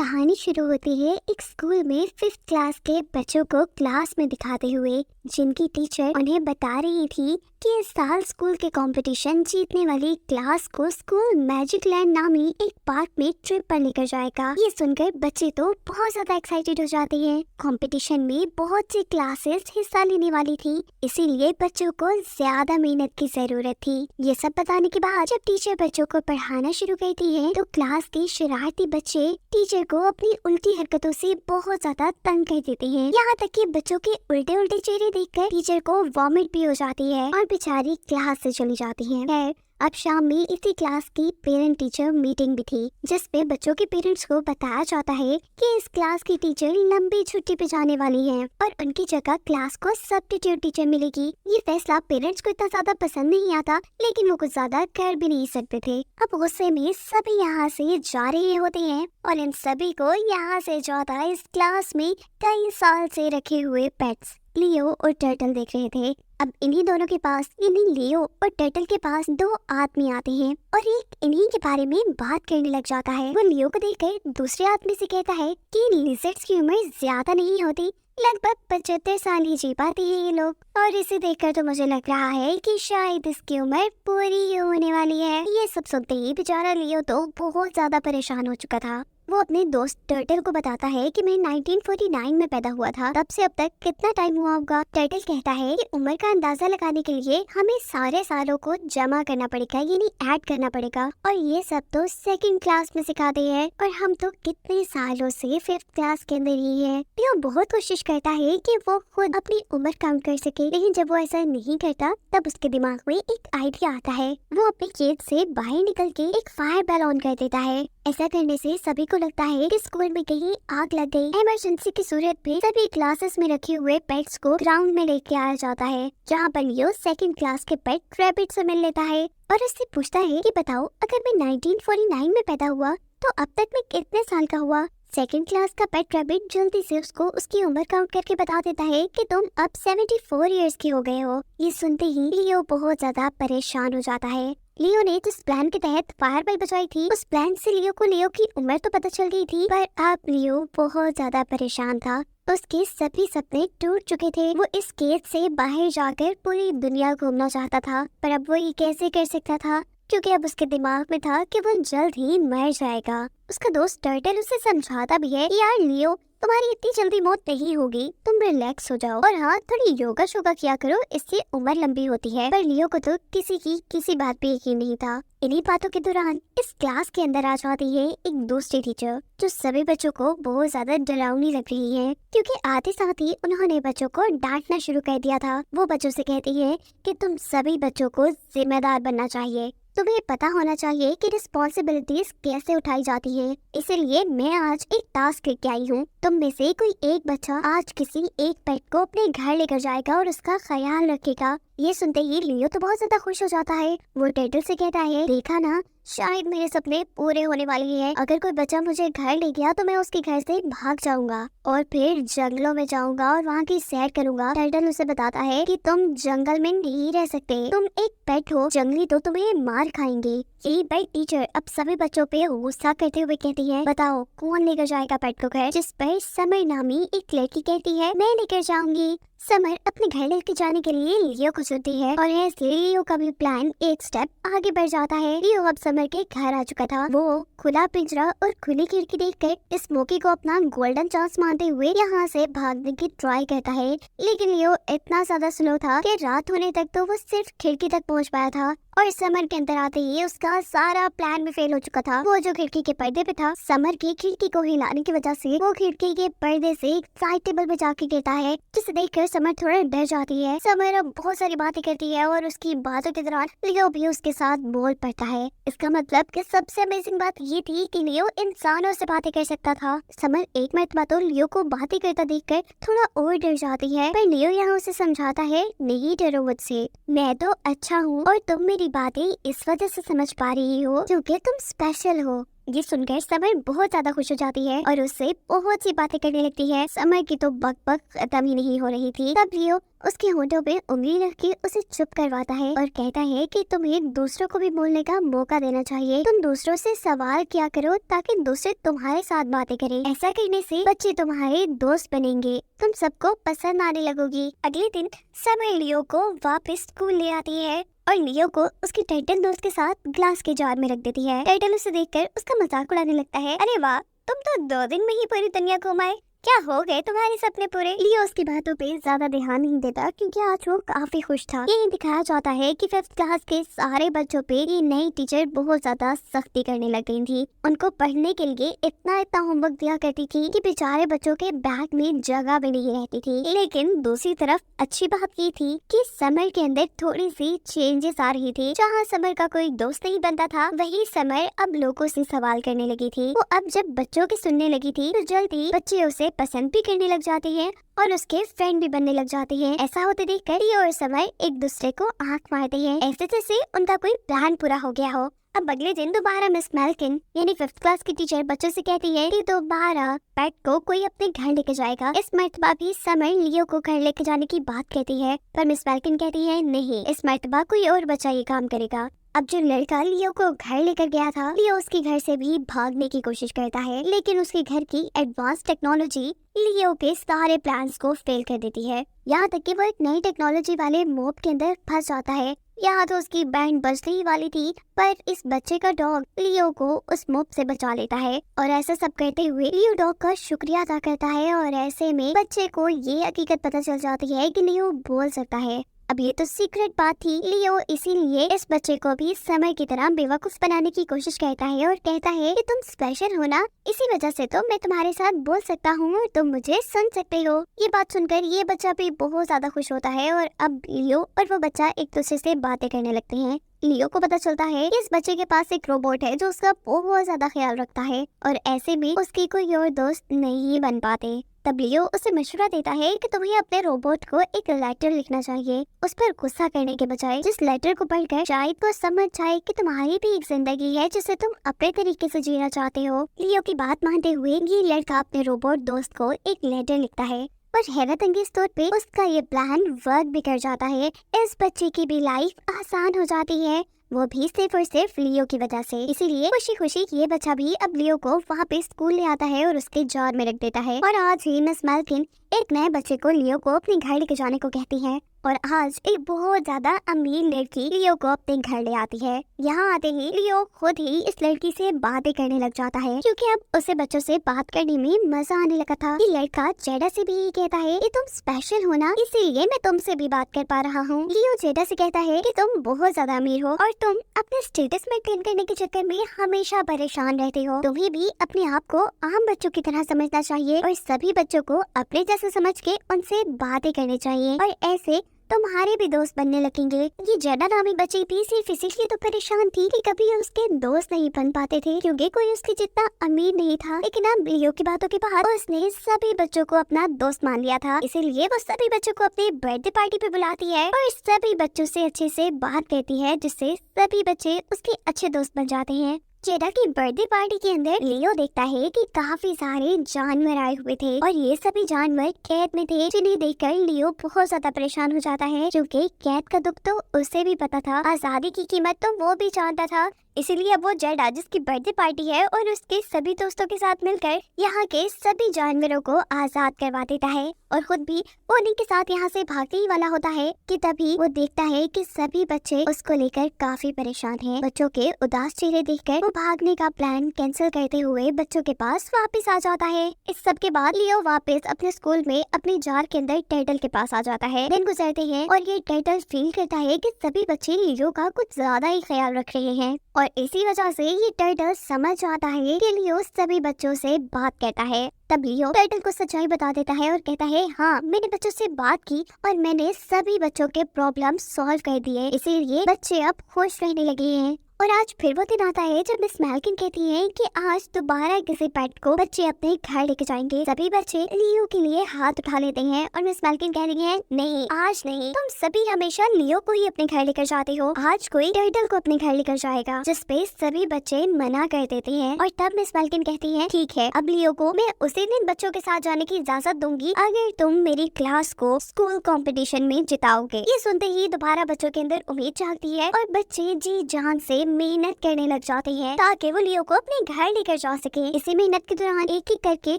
कहानी शुरू होती है एक स्कूल में 5th क्लास के बच्चों को क्लास में दिखाते हुए, जिनकी टीचर उन्हें बता रही थी कि इस साल स्कूल के कंपटीशन जीतने वाली क्लास को स्कूल मैजिक लैंड नामी एक पार्क में ट्रिप पर लेकर जाएगा। ये सुनकर बच्चे तो बहुत ज्यादा एक्साइटेड हो जाते हैं। कंपटीशन में बहुत सी क्लासेस हिस्सा लेने वाली थी, इसीलिए बच्चों को ज्यादा मेहनत की जरूरत थी। ये सब बताने के बाद जब टीचर बच्चों को पढ़ाना शुरू करती है तो क्लास के शरारती बच्चे टीचर को अपनी उल्टी हरकतों से बहुत ज्यादा तंग कर देते हैं। यहाँ तक कि बच्चों के उल्टे उल्टे चेहरे देखकर टीचर को वॉमिट भी हो जाती है और बेचारी क्लास से चली जाती है। खैर, अब शाम में इसी क्लास की पेरेंट टीचर मीटिंग भी थी, जिसपे बच्चों के पेरेंट्स को बताया जाता है कि इस क्लास की टीचर लंबी छुट्टी पे जाने वाली हैं और उनकी जगह क्लास को सब्स्टिट्यूट टीचर मिलेगी। ये फैसला पेरेंट्स को इतना ज्यादा पसंद नहीं आता, लेकिन वो कुछ ज्यादा कर भी नहीं सकते थे। अब गुस्से में सभी यहाँ से जा रहे होते हैं और इन सभी को यहाँ से जाता इस क्लास में कई साल से रखे हुए पेट्स लियो और टर्टल देख रहे थे। अब इन्हीं दोनों के पास, यानी लियो और टर्टल के पास, दो आदमी आते हैं और एक इन्हीं के बारे में बात करने लग जाता है। वो लियो को देखकर दूसरे आदमी से कहता है कि लिजर्ड्स की उम्र ज्यादा नहीं होती, लगभग 75 साल ही जी पाती है ये लोग, और इसे देखकर तो मुझे लग रहा है कि शायद इसकी उम्र पूरी होने वाली है। ये सब सुनते ही बेचारा लियो तो बहुत ज्यादा परेशान हो चुका था। वो अपने दोस्त टर्टल को बताता है कि मैं 1949 में पैदा हुआ था, तब से अब तक कितना टाइम हुआ होगा। टर्टल कहता है कि उम्र का अंदाजा लगाने के लिए हमें सारे सालों को जमा करना पड़ेगा, यानी ऐड करना पड़ेगा, और ये सब तो 2nd क्लास में सिखाते हैं और हम तो कितने सालों से 5th क्लास के अंदर ही है। लियो बहुत कोशिश करता है कि वो खुद अपनी उम्र काउंट कर सके, लेकिन जब वो ऐसा नहीं करता तब उसके दिमाग में एक आइडिया आता है। वो अपने केज से बाहर निकल के एक फायर बैल ऑन कर देता है। ऐसा करने से सभी को लगता है कि स्कूल में कहीं आग लग गई। इमरजेंसी की सूरत में सभी क्लासेस में रखे हुए पेट्स को ग्राउंड में लेके आया जाता है, जहाँ पर लियो 2nd क्लास के पेट रैबिट से मिल लेता है और उससे पूछता है कि बताओ, अगर मैं 1949 में पैदा हुआ तो अब तक मैं कितने साल का हुआ। 2nd क्लास का पेट रैबिट जल्दी से उसको उसकी उम्र काउंट करके बता देता है कि तुम अब 74 इयर्स के हो गए हो। ये सुनते ही लियो बहुत ज्यादा परेशान हो जाता है। लियो ने जिस प्लान के तहत फायर बेल बजाई थी, उस प्लान से लियो को लियो की उम्र तो पता चल गई थी, पर अब लियो बहुत ज्यादा परेशान था। उसके सभी सपने टूट चुके थे। वो इस केज से बाहर जाकर पूरी दुनिया घूमना चाहता था, पर अब वो ये कैसे कर सकता था, क्योंकि अब उसके दिमाग में था कि वो जल्द ही मर जाएगा। उसका दोस्त टर्टल उसे समझाता भी है कि यार लियो, तुम्हारी इतनी जल्दी मौत नहीं होगी, तुम रिलैक्स हो जाओ और हाँ, थोड़ी योगा शोगा किया करो, इससे उम्र लंबी होती है। पर लियो को तो किसी बात पे यकीन नहीं था। इन्हीं बातों के दौरान इस क्लास के अंदर आ जाती है एक दूसरी टीचर, जो सभी बच्चों को बहुत ज्यादा डरावनी लग रही है, क्योंकि आते साथ ही उन्होंने बच्चों को डांटना शुरू कर दिया था। वो बच्चों से कहती है कि तुम सभी बच्चों को जिम्मेदार बनना चाहिए, तुम्हें पता होना चाहिए कि रिस्पॉन्सिबिलिटीज कैसे उठाई जाती है। इसलिए मैं आज एक टास्क लेके आई हूँ। तुम में से कोई एक बच्चा आज किसी एक पेट को अपने घर लेकर जाएगा और उसका ख्याल रखेगा। ये सुनते ही लियो तो बहुत ज्यादा खुश हो जाता है। वो टर्टल से कहता है, देखा ना, शायद मेरे सपने पूरे होने वाले हैं। अगर कोई बच्चा मुझे घर ले गया तो मैं उसके घर से भाग जाऊंगा और फिर जंगलों में जाऊंगा और वहाँ की सैर करूंगा। टर्टल उसे बताता है कि तुम जंगल में नहीं रह सकते, तुम एक पेट हो, जंगली तो तुम्हें मार खाएंगे। ये पेट टीचर अब सभी बच्चों पे गुस्सा करते हुए कहती है, बताओ कौन लेकर जाएगा पेट को घर। जिस पर समर नामी एक लड़की कहती है, मैं लेकर जाऊंगी। समर अपने घर लेके जाने के लिए लियो को चुनती है और ऐसे लियो का भी प्लान एक स्टेप आगे बढ़ जाता है। लियो अब समर के घर आ चुका था। वो खुला पिंजरा और खुली खिड़की देखकर स्मोकी को अपना गोल्डन चांस मानते हुए यहाँ से भागने की ट्राई करता है, लेकिन लियो इतना ज्यादा स्लो था कि रात होने तक तो वो सिर्फ खिड़की तक पहुँच पाया था और समर के अंदर आते ही उसका सारा प्लान भी फेल हो चुका था। वो जो खिड़की के पर्दे पे था, समर की खिड़की को हिलाने की वजह से वो खिड़की के पर्दे से एक साइड टेबल पे जाके गिरता है, जिसे देखकर समर थोड़ा डर जाती है। समर अब बहुत सारी बातें करती है और उसकी बातों के दौरान लियो भी उसके साथ बोल पड़ता है। इसका मतलब कि सबसे अमेजिंग बात ये थी कि लियो इंसानों से बातें कर सकता था। समर एक मरतबा तो लियो को बातें करता देखकर थोड़ा और डर जाती है, पर लियो यहाँ उसे समझाता है, नहीं डरो मुझसे, मैं तो अच्छा हूँ और तुम मेरी बातें इस वजह से समझ पा रही हो क्योंकि तुम स्पेशल हो। ये सुनकर समर बहुत ज्यादा खुश हो जाती है और उससे बहुत सी बातें करने लगती है। समर की तो बक बक खत्म ही नहीं हो रही थी। तब लियो उसके होठों पे उंगली रख के उसे चुप करवाता है और कहता है कि तुम्हें दूसरों को भी बोलने का मौका देना चाहिए। तुम दूसरों से सवाल किया करो ताकि दूसरे तुम्हारे साथ बातें करें। ऐसा करने से बच्चे तुम्हारे दोस्त बनेंगे, तुम सबको पसंद आने लगोगी। अगले दिन समर लियो को वापस स्कूल ले आती है और लियो को उसके टर्टल दोस्त के साथ ग्लास के जार में रख देती है। टर्टल उसे देखकर उसका मजाक उड़ाने लगता है। अरे वाह, तुम तो 2 दिन में ही पूरी दुनिया घुमाए, क्या हो गए तुम्हारे सपने पूरे। लियो उसकी बातों पे ज्यादा ध्यान नहीं देता क्योंकि आज वो काफी खुश था। ये दिखाया जाता है कि 5th क्लास के सारे बच्चों पे ये नई टीचर बहुत ज्यादा सख्ती करने लग गई थी। उनको पढ़ने के लिए इतना होमवर्क दिया करती थी कि बेचारे बच्चों के बैग में जगह भी नहीं रहती थी। लेकिन दूसरी तरफ अच्छी बात ये थी कि समर के अंदर थोड़ी सी चेंजेस आ रही थी। जहाँ समर का कोई दोस्त नहीं बनता था, वही समर अब लोगों से सवाल करने लगी थी। वो अब जब बच्चों की सुनने लगी थी तो जल्दी बच्चे उसे पसंद भी करने लग जाते हैं और उसके फ्रेंड भी बनने लग जाते हैं। ऐसा होते देखकर लियो और समर एक दूसरे को आंख मारते हैं, ऐसे जैसे उनका कोई प्लान पूरा हो गया हो। अब अगले दिन दोबारा मिस मेल्किन यानी 5th क्लास की टीचर बच्चों से कहती है कि दोबारा पेट को कोई अपने घर लेके जाएगा। इस मर्तबा भी समर लियो को घर लेके जाने की बात कहती है, पर मिस मेल्किन कहती है नहीं, इस मर्तबा कोई और बच्चा ये काम करेगा। अब जो लड़का लियो को घर लेकर गया था, लियो उसके घर से भी भागने की कोशिश करता है, लेकिन उसके घर की एडवांस टेक्नोलॉजी लियो के सारे प्लान्स को फेल कर देती है। यहाँ तक कि वो एक नई टेक्नोलॉजी वाले मोब के अंदर फंस जाता है। यहाँ तो उसकी बैंड बजने ही वाली थी, पर इस बच्चे का डॉग लियो को उस मोब से बचा लेता है और ऐसा सब करते हुए लियो डॉग का शुक्रिया अदा करता है और ऐसे में बच्चे को ये हकीकत पता चल जाती है कि लियो बोल सकता है। अब ये तो सीक्रेट बात थी। लियो इसीलिए इस बच्चे को भी समय की तरह बेवकूफ बनाने की कोशिश करता है और कहता है कि तुम स्पेशल हो ना, इसी वजह से तो मैं तुम्हारे साथ बोल सकता हूँ और तुम मुझे सुन सकते हो। ये बात सुनकर ये बच्चा भी बहुत ज्यादा खुश होता है और अब लियो और वो बच्चा एक दूसरे से बातें करने लगते हैं। लियो को पता चलता है कि इस बच्चे के पास एक रोबोट है जो उसका बहुत ज्यादा ख्याल रखता है और ऐसे में उसकी कोई और दोस्त नहीं बन पाते। तब लियो उसे मशवरा देता है कि तुम्हें अपने रोबोट को एक लेटर लिखना चाहिए, उस पर गुस्सा करने के बजाय। जिस लेटर को पढ़कर शायद वो समझ जाए कि तुम्हारी भी एक जिंदगी है जिसे तुम अपने तरीके से जीना चाहते हो। लियो की बात मानते हुए ये लड़का अपने रोबोट दोस्त को एक लेटर लिखता है, पर हैरत अंगेज तौर पे उसका ये प्लान वर्क भी कर जाता है। इस बच्चे की भी लाइफ आसान हो जाती है, वो भी सिर्फ और सिर्फ लियो की वजह से। इसीलिए खुशी खुशी ये बच्चा भी अब लियो को वहाँ पे स्कूल ले आता है और उसके जार में रख देता है। और आज ही मिस मेल्किन एक नए बच्चे को लियो को अपने घर लेके जाने को कहती है और आज एक बहुत ज्यादा अमीर लड़की लियो को अपने घर ले आती है। यहाँ आते ही लियो खुद ही इस लड़की से बातें करने लग जाता है क्योंकि अब उसे बच्चों से बात करने में मजा आने लगा था। ये लड़का जेडा से भी यही कहता है कि तुम स्पेशल हो ना, इसीलिए मैं तुमसे भी बात कर पा रहा हूँ। लियो जेडा से कहता है कि तुम बहुत ज्यादा अमीर हो और तुम अपने स्टेटस मेंटेन करने के चक्कर में हमेशा परेशान रहते हो। तुम्हें भी अपने आप को आम बच्चों की तरह समझना चाहिए और सभी बच्चों को अपने जैसे समझ के उनसे बातें करनी चाहिए और ऐसे तुम्हारे भी दोस्त बनने लगेंगे। ये जेडा नामी बच्ची भी सिर्फ इसीलिए तो परेशान थी कि कभी उसके दोस्त नहीं बन पाते थे क्योंकि कोई उसके जितना अमीर नहीं था। लेकिन अब लियो की बातों के बाद उसने सभी बच्चों को अपना दोस्त मान लिया था, इसीलिए वो सभी बच्चों को अपनी बर्थडे पार्टी पे बुलाती है और सभी बच्चों से अच्छे से बात करती है, जिससे सभी बच्चे उसके अच्छे दोस्त बन जाते हैं। जेडा की बर्थडे पार्टी के अंदर लियो देखता है कि काफी सारे जानवर आए हुए थे और ये सभी जानवर कैद में थे, जिन्हें देखकर लियो बहुत ज्यादा परेशान हो जाता है क्योंकि कैद का दुख तो उसे भी पता था, आजादी की कीमत तो वो भी जानता था। इसीलिए अब वो जेडा जिसकी बर्थडे पार्टी है और उसके सभी दोस्तों के साथ मिलकर यहाँ के सभी जानवरों को आजाद करवा देता है और खुद भी वो उन्हीं के साथ यहाँ से भागने ही वाला होता है कि तभी वो देखता है कि सभी बच्चे उसको लेकर काफी परेशान हैं। बच्चों के उदास चेहरे देखकर वो भागने का प्लान कैंसिल करते हुए बच्चों के पास वापस आ जाता है। इस सब के बाद लियो वापस अपने स्कूल में अपने जार के अंदर टर्टल के पास आ जाता है। दिन गुजरते हैं और ये टर्टल फील करता है कि सभी बच्चे लियो का कुछ ज्यादा ही ख्याल रख रहे हैं और इसी वजह से ये टर्टल समझ आता है कि लियो सभी बच्चों से बात करता है। तब लियो टर्टल को सच्चाई बता देता है और कहता है हाँ, मैंने बच्चों से बात की और मैंने सभी बच्चों के प्रॉब्लम सॉल्व कर दिए, इसीलिए बच्चे अब खुश रहने लगे हैं और आज फिर वो दिन आता है जब मिस मैल्किन कहती है कि आज दोबारा किसी पेट को बच्चे अपने घर लेके जाएंगे। सभी बच्चे लियो के लिए हाथ उठा लेते हैं और मिस मैल्किन कह रही है, नहीं आज नहीं, तुम सभी हमेशा लियो को ही अपने घर लेकर जाते हो, आज कोई टर्टल को अपने घर लेकर जाएगा। जिस पे सभी बच्चे मना कर देते हैं और तब मिस मैल्किन कहती है, ठीक है, अब लियो को मैं उसी दिन बच्चों के साथ जाने की इजाजत दूंगी अगर तुम मेरी क्लास को स्कूल कंपटीशन में जिताओगे। ये सुनते ही दोबारा बच्चों के अंदर उम्मीद जागती है और बच्चे जी जान से मेहनत करने लग जाते हैं ताकि वो लियो को अपने घर लेकर जा सके। इसी मेहनत के दौरान एक एक करके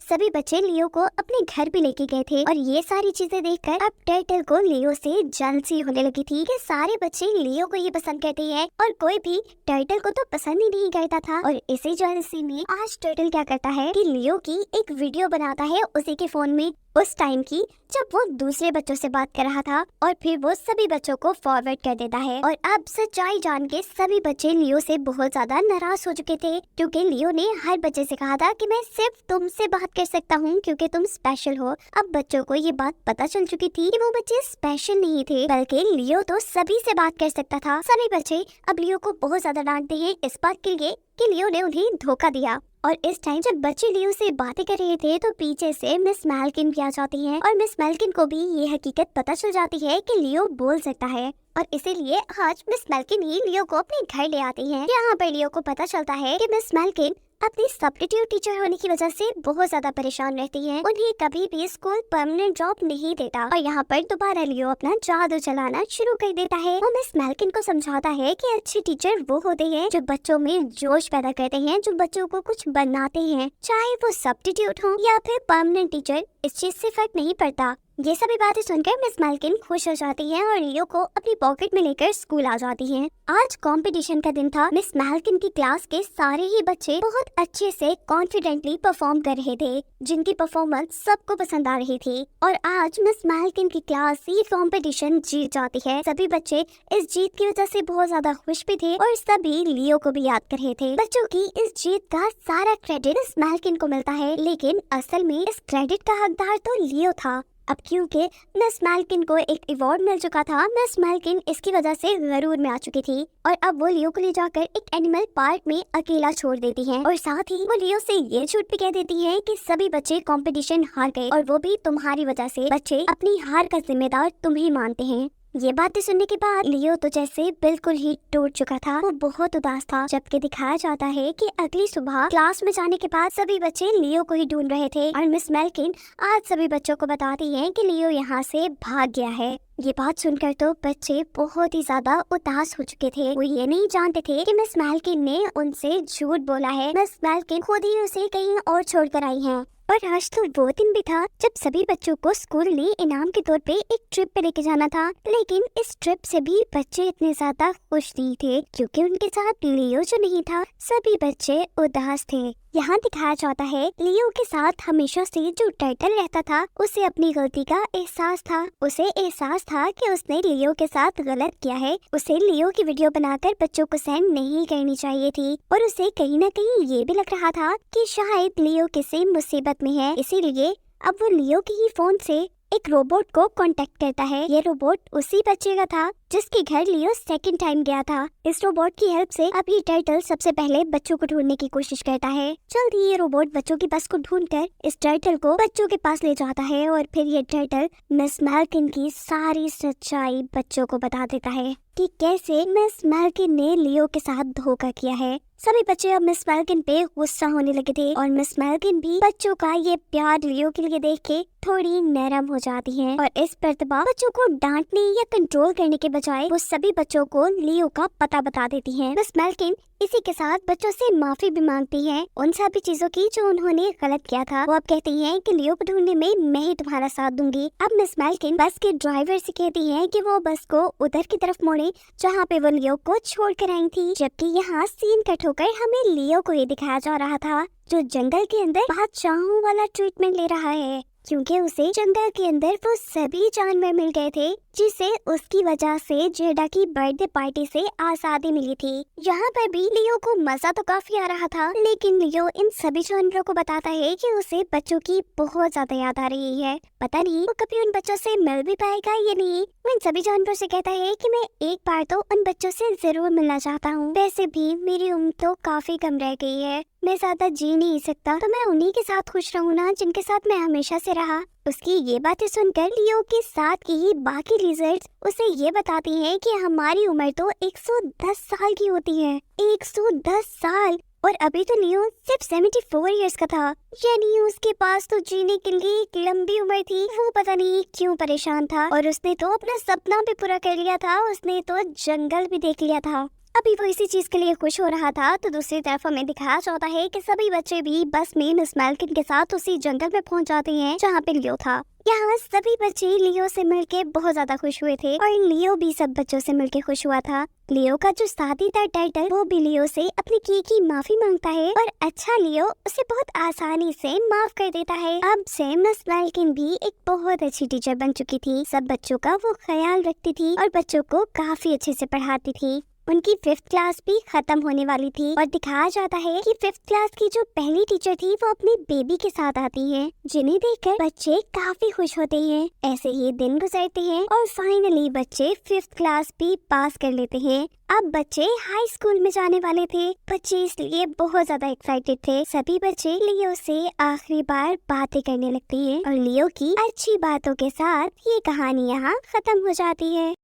सभी बच्चे लियो को अपने घर भी लेके गए थे और ये सारी चीजें देखकर अब टर्टल को लियो से जलसी होने लगी थी कि सारे बच्चे लियो को ही पसंद करते हैं और कोई भी टर्टल को तो पसंद ही नहीं करता था। और इसी जलसी में आज टर्टल क्या करता है कि लियो की एक वीडियो बनाता है उसी के फोन में उस टाइम की जब वो दूसरे बच्चों से बात कर रहा था और फिर वो सभी बच्चों को फॉरवर्ड कर देता है। और अब सच्चाई जान के सभी बच्चे लियो से बहुत ज्यादा नाराज हो चुके थे क्योंकि लियो ने हर बच्चे से कहा था कि मैं सिर्फ तुमसे बात कर सकता हूँ क्योंकि तुम स्पेशल हो। अब बच्चों को ये बात पता चल चुकी थी कि वो बच्चे स्पेशल नहीं थे बल्कि लियो तो सभी से बात कर सकता था। सभी बच्चे अब लियो को बहुत ज्यादा डांटते हैं इस बात के लिए कि लियो ने उन्हें धोखा दिया। और इस टाइम जब बच्चे लियो से बातें कर रहे थे तो पीछे से मिस मैल्किन भी आ जाती है और मिस मैल्किन को भी ये हकीकत पता चल जाती है कि लियो बोल सकता है और इसीलिए आज मिस मैल्किन ही लियो को अपने घर ले आती है। यहाँ पर लियो को पता चलता है कि मिस मैल्किन अपनी सब्स्टिट्यूट टीचर होने की वजह से बहुत ज्यादा परेशान रहती है, उन्हें कभी भी स्कूल परमानेंट जॉब नहीं देता। और यहाँ पर दोबारा लियो अपना जादू चलाना शुरू कर देता है। वो मिस मैल्किन को समझाता है कि अच्छे टीचर वो होते हैं जो बच्चों में जोश पैदा करते हैं, जो बच्चों को कुछ बनाते हैं, चाहे वो सब्स्टिट्यूट हो या फिर परमानेंट टीचर, इस चीज से फर्क नहीं पड़ता। ये सभी बातें सुनकर मिस मैल्किन खुश हो जाती है और लियो को अपनी पॉकेट में लेकर स्कूल आ जाती है। आज कंपटीशन का दिन था। मिस मैल्किन की क्लास के सारे ही बच्चे बहुत अच्छे से कॉन्फिडेंटली परफॉर्म कर रहे थे, जिनकी परफॉर्मेंस सबको पसंद आ रही थी। और आज मिस मैल्किन की क्लास ये कंपटीशन जीत जाती है। सभी बच्चे इस जीत की वजह से बहुत ज्यादा खुश भी थे और सभी लियो को भी याद कर रहे थे। बच्चों की इस जीत का सारा क्रेडिट मिस मैल्किन को मिलता है, लेकिन असल में इस क्रेडिट का हकदार तो लियो था। अब क्योंकि मिस मैल्किन को एक अवार्ड मिल चुका था, मिस मैल्किन इसकी वजह से गरूर में आ चुकी थी और अब वो लियो को ले जाकर एक एनिमल पार्क में अकेला छोड़ देती है और साथ ही वो लियो से ये झूठ भी कह देती है कि सभी बच्चे कंपटीशन हार गए और वो भी तुम्हारी वजह से। बच्चे अपनी हार का जिम्मेदार तुम ही मानते हैं। ये बातें सुनने के बाद लियो तो जैसे बिल्कुल ही टूट चुका था, वो बहुत उदास था। जबकि दिखाया जाता है कि अगली सुबह क्लास में जाने के बाद सभी बच्चे लियो को ही ढूंढ रहे थे और मिस मैल्किन आज सभी बच्चों को बताती है कि लियो यहाँ से भाग गया है। ये बात सुनकर तो बच्चे बहुत ही ज्यादा उदास हो चुके थे। वो ये नहीं जानते थे कि मिस मैल्किन ने उनसे झूठ बोला है। मिस मैल्किन खुद ही उसे कहीं और छोड़कर आई हैं। और आज तो वो दिन भी था जब सभी बच्चों को स्कूल ने इनाम के तौर पे एक ट्रिप पे लेके जाना था, लेकिन इस ट्रिप से भी बच्चे इतने ज्यादा खुश नहीं थे क्योंकि उनके साथ लियो जो नहीं था। सभी बच्चे उदास थे। यहाँ दिखाया जाता है लियो के साथ हमेशा से जो टर्टल रहता था उसे अपनी गलती का एहसास था। उसे एहसास था कि उसने लियो के साथ गलत किया है। उसे लियो की वीडियो बनाकर बच्चों को सेंड नहीं करनी चाहिए थी और उसे कहीं न कहीं ये भी लग रहा था कि शायद लियो किसी मुसीबत में है, इसीलिए अब वो लियो के ही फोन से एक रोबोट को कांटेक्ट करता है। ये रोबोट उसी बच्चे का था जिसके घर लियो सेकंड टाइम गया था। इस रोबोट की हेल्प से अब ये टर्टल सबसे पहले बच्चों को ढूंढने की कोशिश करता है। जल्दी ये रोबोट बच्चों की बस को ढूंढकर इस टर्टल को बच्चों के पास ले जाता है और फिर ये टर्टल मिस मैल्किन की सारी सच्चाई बच्चों को बता देता है कि कैसे मिस मैल्किन ने लियो के साथ धोखा किया है। सभी बच्चे अब मिस मैल्किन पे गुस्सा होने लगे थे और मिस मैल्किन भी बच्चों का ये प्यार लियो के लिए देख के थोड़ी नरम हो जाती है और इस प्रतिभा बच्चों को डांटने या कंट्रोल करने के बजाय वो सभी बच्चों को लियो का पता बता देती है। मिस मैल्किन इसी के साथ बच्चों से माफी भी मांगती है उन सभी चीजों की जो उन्होंने गलत किया था। वो अब कहती हैं कि लियो को ढूंढने में मैं ही तुम्हारा साथ दूंगी। अब मिस मैल्किन बस के ड्राइवर से कहती है कि वो बस को उधर की तरफ मोड़े जहाँ पे वो लियो को छोड़ कर आई थी। जबकि यहाँ सीन कट होकर हमें लियो को ये दिखाया जा रहा था जो जंगल के अंदर बादशाहों वाला ट्रीटमेंट ले रहा है, क्योंकि उसे जंगल के अंदर वो सभी जानवर मिल गए थे जिसे उसकी वजह से जेडा की बर्थडे पार्टी से आजादी मिली थी। यहाँ पर भी लियो को मजा तो काफी आ रहा था, लेकिन लियो इन सभी जानवरों को बताता है कि उसे बच्चों की बहुत ज्यादा याद आ रही है। पता नहीं वो कभी उन बच्चों से मिल भी पाएगा या नहीं। वो इन सभी जानवरों से कहता है कि मैं एक बार तो उन बच्चों से जरूर मिलना चाहता हूँ। वैसे भी मेरी उम्र तो काफी कम रह गई है, मैं ज्यादा जी नहीं सकता, तो मैं उन्हीं के साथ खुश रहूँ ना जिनके साथ मैं हमेशा से रहा। उसकी ये बातें सुनकर लियो के साथ की ही बाकी लिजर्ड्स उसे ये बताती हैं कि हमारी उम्र तो 110 साल की होती है। 110 साल, और अभी तो लियो सिर्फ 74 इयर्स का था, यानी उसके पास तो जीने के लिए एक लंबी उम्र थी। वो पता नहीं क्यों परेशान था, और उसने तो अपना सपना भी पूरा कर लिया था, उसने तो जंगल भी देख लिया था। अभी वो इसी चीज के लिए खुश हो रहा था, तो दूसरी तरफ हमें दिखाया जाता है कि सभी बच्चे भी बस में मिस मेल्किन के साथ उसी जंगल में पहुंच जाते हैं जहाँ पे लियो था। यहाँ सभी बच्चे लियो से मिलके बहुत ज्यादा खुश हुए थे, और लियो भी सब बच्चों से मिलके खुश हुआ था। लियो का जो साथी था टर्टल, वो भी लियो से अपनी की माफी मांगता है, और अच्छा लियो उसे बहुत आसानी से माफ कर देता है। अब से मिस मेल्किन भी एक बहुत अच्छी टीचर बन चुकी थी, सब बच्चों का वो ख्याल रखती थी और बच्चों को काफी अच्छे से पढ़ाती थी। उनकी 5th क्लास भी खत्म होने वाली थी, और दिखाया जाता है कि 5th क्लास की जो पहली टीचर थी वो अपनी बेबी के साथ आती है, जिन्हें देखकर बच्चे काफी खुश होते हैं। ऐसे ही दिन गुजरते हैं और फाइनली बच्चे 5th क्लास भी पास कर लेते हैं। अब बच्चे हाई स्कूल में जाने वाले थे, बच्चे इसलिए बहुत ज्यादा एक्साइटेड थे। सभी बच्चे लियो से आखिरी बार बातें करने लगते हैं, और लियो की अच्छी बातों के साथ ये कहानी यहाँ खत्म हो जाती है।